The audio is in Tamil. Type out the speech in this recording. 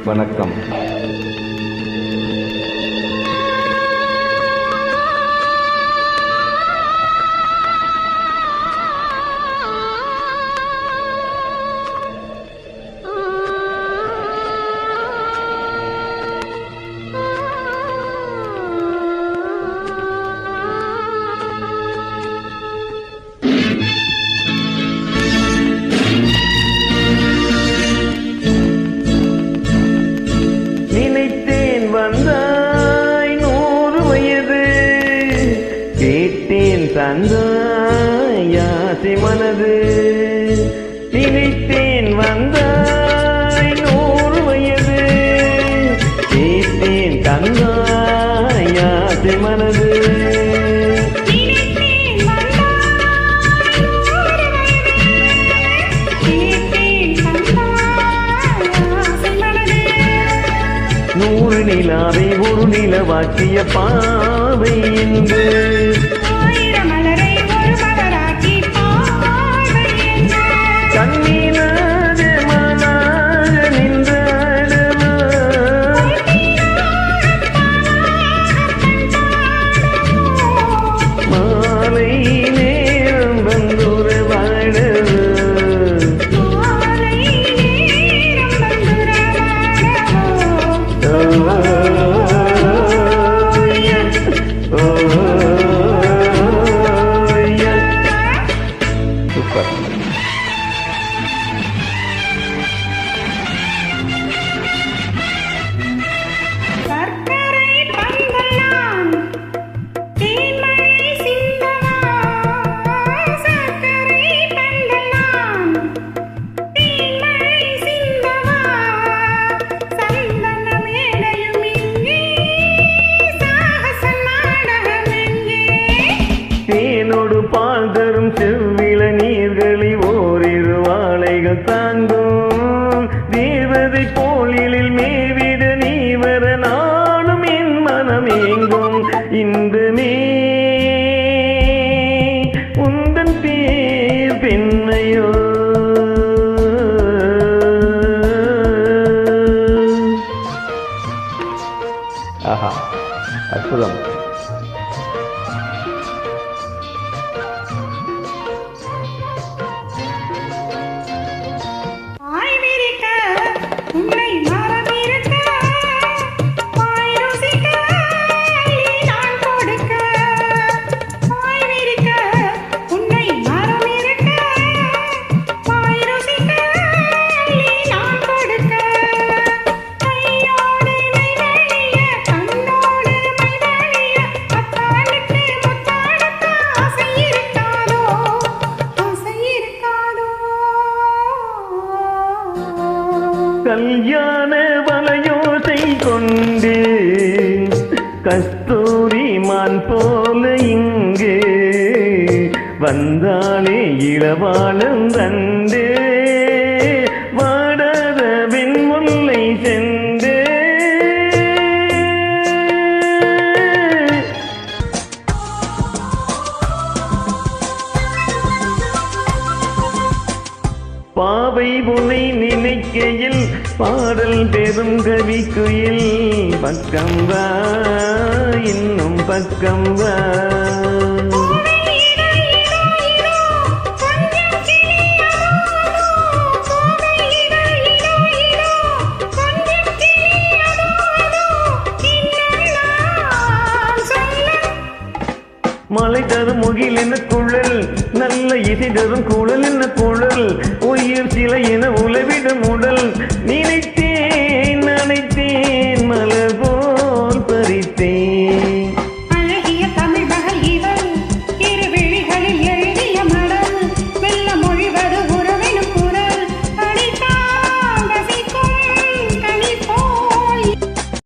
வணக்கம். தந்தாயாசி மனது நினைத்தேன் வந்தாய் 100 வயது கேட்டேன் தந்தாயாசி மனது நூறு நிலாவை ஒரு நிலவாக்கிய பாவை என்று பால் தரும் செவ்வில நீர்களை ஓரிரு வாழைகள் தாங்கும் தேவதை போலில் மேவிட நீ வர நானும் என் மனம் எங்கும் இன்பமே உந்தன் பேர் பெண்ணையோ ஆஹா அற்புதம். கல்யாண வலையோசை கொண்டு கஸ்தூரி மான் போல இங்கே வந்தாலே இளவானம் தந்து வாடாத வெண்முல்லை சென்று பாவை உனை நினைக்கையில் பாடல் பெரும் கவிக்குயில் பக்கம் வா இன்னும் பக்கம் வா மலை தரும் முகில் என்ன குழல் நல்ல இசை தரும் குழல் என்ன குழல் உயிர் சிலை என உளவிடும் உடல் நினைத்தே